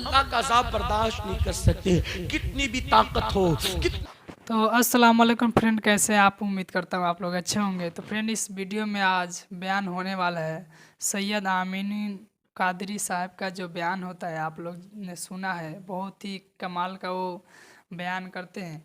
اللہ کا عذاب برداشت نہیں کر سکتے، کتنی بھی طاقت ہو۔ تو السلام علیکم فرینڈ، کیسے آپ؟ امید کرتا ہوں آپ لوگ اچھے ہوں گے۔ تو فرینڈ، اس ویڈیو میں آج بیان ہونے والا ہے سید امین قادری صاحب کا جو بیان ہوتا ہے، آپ لوگ نے سنا ہے، بہت ہی کمال کا وہ بیان کرتے ہیں۔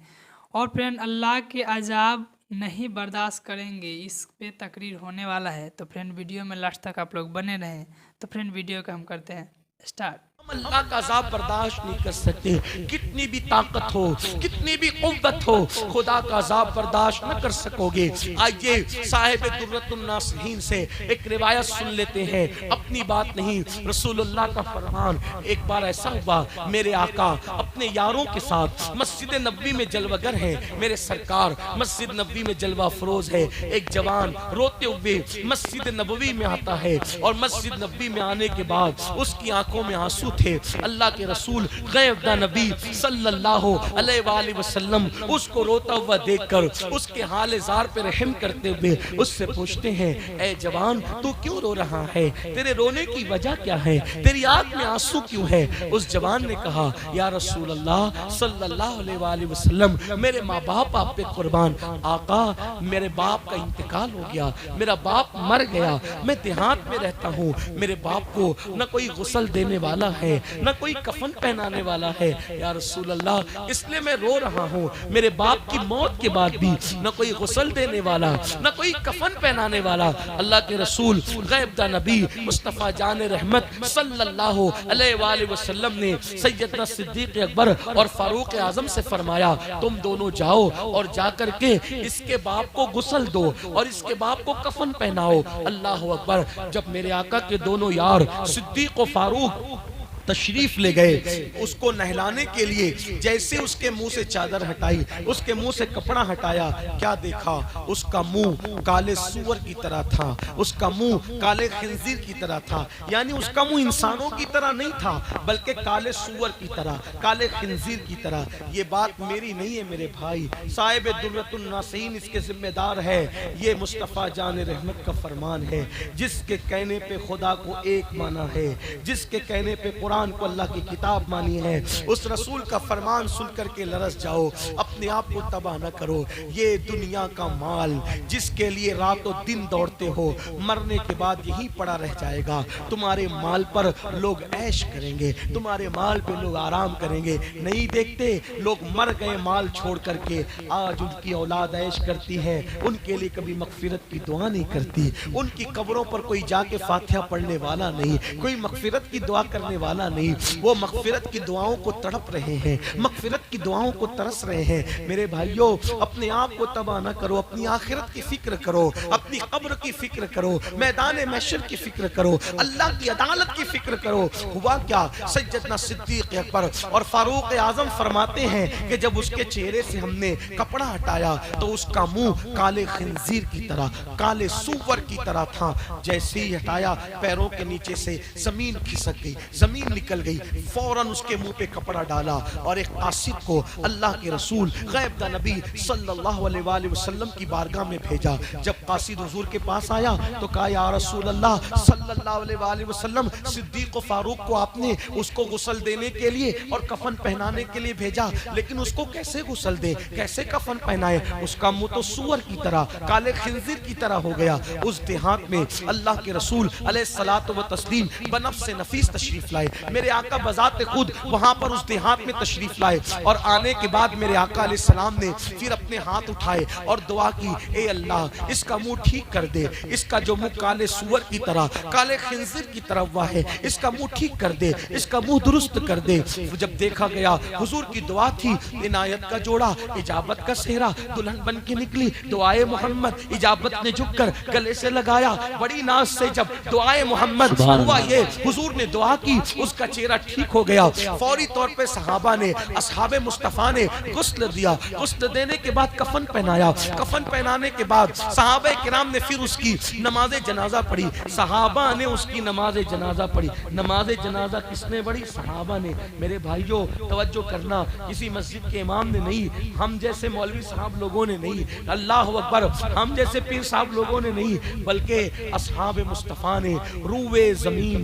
اور فرینڈ، اللہ کے عذاب نہیں برداشت کریں گے، اس پہ تقریر ہونے والا ہے۔ تو فرینڈ، ویڈیو میں لاسٹ تک آپ لوگ بنے رہیں۔ تو فرینڈ، ویڈیو کا ہم کرتے ہیں اسٹارٹ۔ ہم اللہ کا عذاب برداشت نہیں کر سکتے، کتنی بھی طاقت ہو، کتنی بھی قوت ہو، خدا کا عذاب برداشت نہ کر سکو گے۔ آئیے صاحب درۃ الناصحین سے ایک روایت سن لیتے ہیں، اپنی بات نہیں، رسول اللہ کا فرمان۔ ایک بار ایسا ہوا، میرے آقا اپنے یاروں کے ساتھ مسجد نبوی میں جلوہ گر ہیں، میرے سرکار مسجد نبوی میں جلوہ فروز ہے۔ ایک جوان روتے ہوئے مسجد نبوی میں آتا ہے، اور مسجد نبوی میں آنے کے بعد اس کی آنکھوں میں آنسو تھے۔ اللہ کے رسول غیب دا نبی صلی اللہ علیہ وآلہ وسلم اس کو روتا ہوا دیکھ کر اس کے حال زار پہ رحم کرتے ہوئے اس سے پوچھتے ہیں، اے جوان تو کیوں رو رہا ہے؟ تیرے رونے کی وجہ کیا ہے؟ تیری آنکھ میں آنسو کیوں ہے؟ اس جوان نے کہا، یا رسول اللہ صلی اللہ علیہ وآلہ وسلم، میرے ماں باپ آپ پہ قربان۔ آقا، میرے باپ کا انتقال ہو گیا، میرا باپ مر گیا، میں دیہات میں رہتا ہوں، میرے باپ کو نہ کوئی غسل دینے والا ہے، نہ کوئی کفن پہنانے والا ہے، یا رسول اللہ اس لیے میں رو رہا ہوں۔ میرے باپ کی موت کے بعد بھی نہ کوئی غسل دینے والا، نہ کوئی کفن پہنانے والا۔ اللہ کے رسول غیب دا نبی مصطفیٰ جان رحمت صلی اللہ علیہ وآلہ وسلم نے سیدنا صدیق اکبر اور فاروق اعظم سے فرمایا، تم دونوں جاؤ اور جا کر کے اس کے باپ کو غسل دو اور اس کے باپ کو کفن پہناؤ۔ اللہ اکبر۔ جب میرے آقا کے دونوں یار صدیق و فاروق تشریف لے گئے اس کو نہلانے کے لیے، جیسے اس کے منہ سے چادر ہٹائی، اس کے منہ سے کپڑا ہٹایا، کیا دیکھا؟ اس کا منہ کالے سور کی طرح تھا، اس کا منہ کالے خنزیر کی طرح تھا۔ یعنی اس کا منہ انسانوں کی طرح نہیں تھا، بلکہ کالے سور کی طرح، کالے خنزیر کی طرح۔ یہ بات میری نہیں ہے میرے بھائی، صاحب درۃ الناصحین اس کے ذمہ دار ہے، یہ مصطفیٰ جان رحمت کا فرمان ہے۔ جس کے کہنے پہ خدا کو ایک مانا ہے، جس کے کہنے پہ قرآن کو اللہ کی کتاب مانی ہے، اس رسول کا فرمان سن کر کے لرز جاؤ، اپنے آپ کو تباہ نہ کرو۔ یہ دنیا کا مال جس کے لیے رات و دن دوڑتے ہو، مرنے کے بعد یہی پڑا رہ جائے گا۔ تمہارے مال پر لوگ عیش کریں گے، تمہارے مال پہ لوگ آرام کریں گے۔ نہیں دیکھتے لوگ مر گئے مال چھوڑ کر کے، آج ان کی اولاد عیش کرتی ہے، ان کے لیے کبھی مغفرت کی دعا نہیں کرتی، ان کی قبروں پر کوئی جا کے فاتحہ پڑھنے والا نہیں، کوئی مغفرت کی دعا کرنے والا نہیں۔ وہ مغفرت کی دعاؤں کو تڑپ رہے ہیں، مغفرت کی دعاؤں کو ترس رہے ہیں۔ میرے بھائیوں، اپنے آپ کو تباہ نہ کرو، اپنی آخرت کی فکر کرو، اپنی قبر کی فکر کرو، میدان محشر کی فکر کرو، اللہ کی عدالت کی فکر کرو۔ ہوا کیا؟ سیدنا صدیق اکبر اور فاروق اعظم فرماتے ہیں کہ جب اس کے چہرے سے ہم نے کپڑا ہٹایا تو اس کا منہ کالے خنزیر کی طرح، کالے سور کی طرح تھا۔ جیسے ہی ہٹایا، پیروں کے نیچے سے زمین کھسک گئی، زمین نکل گئی، فوراً اس کے منہ پہ کپڑا ڈالا اور ایک قاصد کو اللہ کے رسول غیب دا نبی صلی اللہ علیہ وآلہ وسلم کی بارگاہ میں بھیجا۔ جب قاصد حضور کے پاس آیا تو کہا، یا رسول اللہ صلی اللہ علیہ وآلہ وسلم، صدیق و فاروق کو آپ نے اس کو غسل دینے کے لیے اور کفن پہنانے کے لیے بھیجا، لیکن اس کو کیسے غسل دے، کیسے کفن پہنائے؟ اس کا منہ تو سور کی طرح، کالے خنزیر کی طرح ہو گیا۔ اس دیہات میں اللہ کے رسول علیہ الصلوۃ والتسلیم بنفس نفیس تشریف لائے۔ میرے آقا بذات خود وہاں پر اس دیہات میں تشریف لائے، اور آنے کے بعد میرے آقا علیہ السلام نے پھر اپنے ہاتھ اٹھائے اور دعا کی، اے اللہ اس کا منہ ٹھیک کر دے، اس کا جو منہ کالے سور کی طرح، کالے خنزیر کی طرح ہوا ہے، اس کا منہ ٹھیک کر دے، اس کا منہ درست کر دے۔ جب دیکھا گیا حضور کی دعا تھی، عنایت کا جوڑا، اجابت کا سہرا، دلہن بن کے نکلی، دعائے محمد، اجابت نے جھک کر گلے سے لگایا۔ بڑی ناز سے جب دعائے محمد ہوا، یہ حضور نے دعا کی، اس کا چہرہ ٹھیک ہو گیا۔ فوری طور پہ صحابہ نے، اصحاب مصطفیٰ نے غسل دیا, غسل دینے کے بعد کفن پہنایا, کفن پہنانے کے بعد صحابہ کرام نے پھر اس کی نماز جنازہ پڑھی, صحابہ نے اس کی نماز جنازہ پڑھی. نماز جنازہ کس نے پڑھی؟ صحابہ نے. میرے بھائیوں توجہ کرنا, کسی مسجد کے امام نے نہیں, ہم جیسے مولوی صاحب لوگوں نے نہیں, اللہ اکبر, ہم جیسے پیر صاحب لوگوں نے نہیں, بلکہ اصحاب مصطفیٰ نے روئے زمین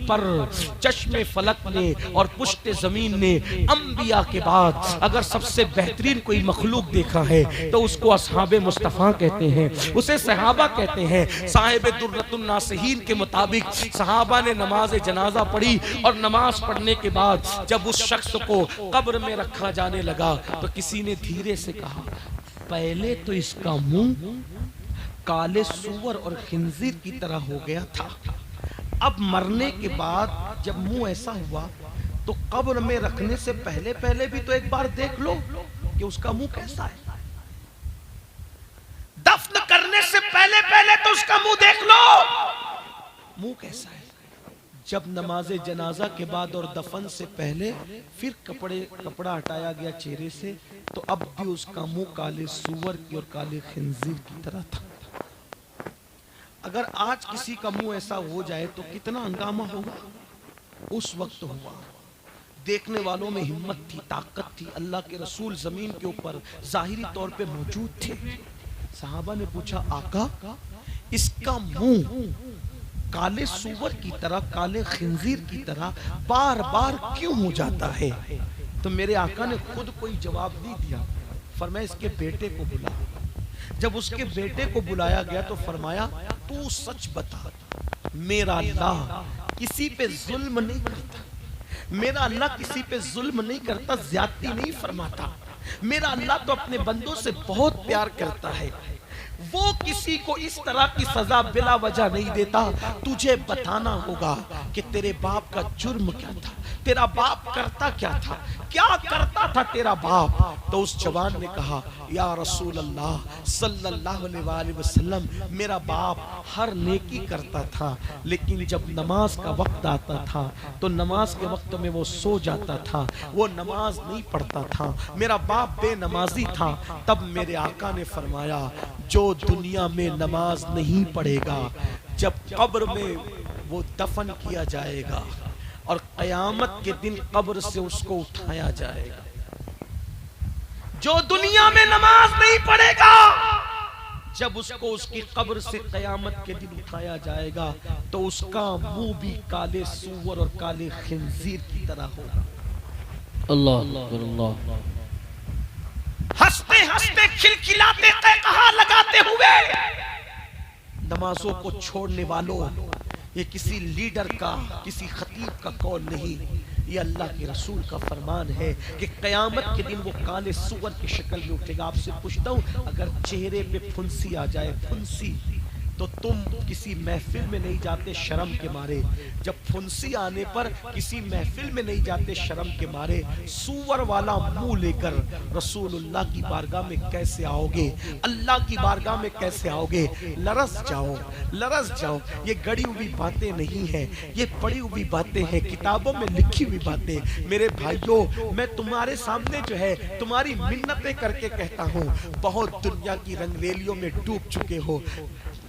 پر چشم فلک نے اور پشت زمین نے انبیاء کے بعد اگر سب سے بہترین کوئی مخلوق دیکھا ہے تو اس کو اصحاب مصطفیٰ کہتے ہیں, اسے صحابہ کہتے ہیں. صاحب درۃ الناصحین کے مطابق صحابہ نے نماز جنازہ پڑھی, اور نماز پڑھنے کے بعد جب اس شخص کو قبر میں رکھا جانے لگا تو کسی نے دھیرے سے کہا, پہلے تو اس کا منہ کالے سور اور خنزیر کی طرح ہو گیا تھا, اب مرنے کے بعد جب منہ ایسا ہوا تو قبر میں رکھنے سے پہلے بھی تو ایک بار دیکھ لو کہ اس کا منہ کیسا ہے. دفن کرنے سے پہلے تو اس کا منہ دیکھ لو, منہ کیسا ہے. جب نماز جنازہ کے بعد اور دفن سے پہلے پھر کپڑا ہٹایا گیا چہرے سے, تو اب بھی اس کا منہ کالے سور کی اور کالے خنزیر کی طرح تھا. اگر آج کسی کا منہ ایسا ہو جائے تو کتنا ہنگامہ ہوگا. اس وقت ہوا, دیکھنے والوں میں ہمت تھی, طاقت تھی. اللہ کے رسول زمین کے اوپر ظاہری طور پہ موجود تھے. صحابہ نے پوچھا, آقا اس کا منہ کالے سور کی طرح, کالے خنزیر کی طرح بار بار کیوں ہو جاتا ہے؟ تو میرے آقا نے خود کوئی جواب نہیں دیا, فرمایا اس کے بیٹے کو بلا. جب اس کے بیٹے کو بلایا گیا تو فرمایا, تو سچ بتا, میرا اللہ کسی پہ ظلم نہیں کرتا, میرا اللہ کسی پہ ظلم نہیں کرتا, زیادتی نہیں فرماتا. میرا اللہ تو اپنے بندوں سے بہت پیار کرتا ہے, وہ کسی کو اس طرح کی سزا بلا وجہ نہیں دیتا. تجھے بتانا ہوگا کہ تیرے باپ کا جرم کیا تھا, تیرا باپ کرتا کیا تھا, کیا کرتا تھا تیرا باپ. تو اس جوان نے کہا, یا رسول اللہ صلی اللہ علیہ وآلہ وسلم, میرا باپ ہر نیکی کرتا تھا, لیکن جب نماز کا وقت آتا تھا تو نماز کے وقت میں وہ سو جاتا تھا, وہ نماز نہیں پڑھتا تھا, میرا باپ بے نمازی تھا. تب میرے آقا نے فرمایا, جو دنیا میں نماز نہیں پڑھے گا, جب قبر میں وہ دفن کیا جائے گا اور قیامت کے دن قبر سے اس کو اٹھایا جائے گا, جو دنیا میں نماز نہیں پڑھے گا, جب اس کو اس کی قبر سے قیامت کے دن اٹھایا جائے گا تو اس کا منہ بھی کالے سور اور کالے خنزیر کی طرح ہوگا. اللہ اللہ, ہنستے ہنستے کھلکھلاتے قہقہا لگاتے ہوئے نمازوں کو چھوڑنے والوں, یہ کسی لیڈر کا, کسی خطیب کا قول نہیں, یہ اللہ کے رسول کا فرمان ہے کہ قیامت کے دن وہ کالے سور کی شکل میں اٹھے گا. آپ سے پوچھتا ہوں, اگر چہرے پہ پھنسی آ جائے, پھنسی, تو تم کسی محفل میں نہیں جاتے شرم کے مارے. جب پھنسی آنے پر کسی محفل میں نہیں جاتے شرم کے مارے, سور والا منہ لے کر رسول اللہ کی بارگاہ میں کیسے آؤ گے, اللہ کی بارگاہ میں کیسے آؤ گے؟ لرز جاؤ. یہ گڑی ہوئی باتیں نہیں ہیں, یہ پڑھی ہوئی باتیں ہیں, کتابوں میں لکھی ہوئی باتیں. میرے بھائیوں, میں تمہارے سامنے جو ہے تمہاری منتیں کر کے کہتا ہوں, بہت دنیا کی رنگ ریلیوں میں ڈوب چکے ہو.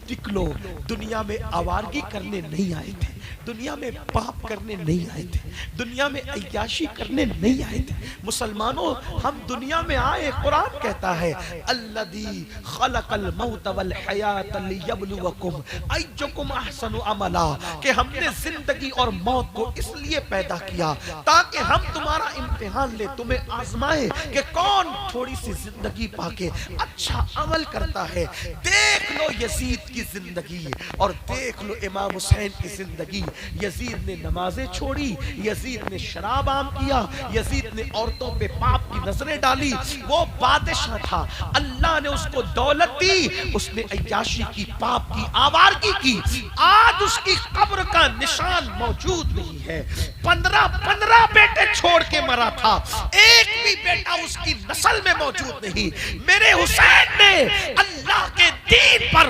نکلو, دنیا میں آوارگی کرنے نہیں آئے تھے, دنیا میں پاپ کرنے نہیں آئے تھے, دنیا میں عیاشی کرنے نہیں آئے تھے. مسلمانوں, ہم دنیا میں آئے, قرآن کہتا ہے, الذی خلق الموت والحیات لیبلوکم ایکم احسن عملا, کہ ہم نے زندگی اور موت کو اس لیے پیدا کیا تاکہ ہم تمہارا امتحان لے, تمہیں آزمائے کہ کون تھوڑی سی زندگی پا کے اچھا عمل کرتا ہے. دیکھ لو یزید کی زندگی اور دیکھ لو امام حسین کی زندگی. یزید نے نمازیں چھوڑی, یزید نے شراب عام کیا, یزید نے عورتوں پہ پاپ کی نظریں ڈالی. وہ بادشاہ تھا, اللہ نے اس کو دولت دی, اس نے عیاشی کی, پاپ کی, آوارگی کی. آج اس کی قبر کا نشان موجود نہیں ہے. 15 بیٹے چھوڑ کے مرا تھا, ایک بھی بیٹا اس کی نسل میں موجود نہیں. میرے حسین نے اللہ کے دین پر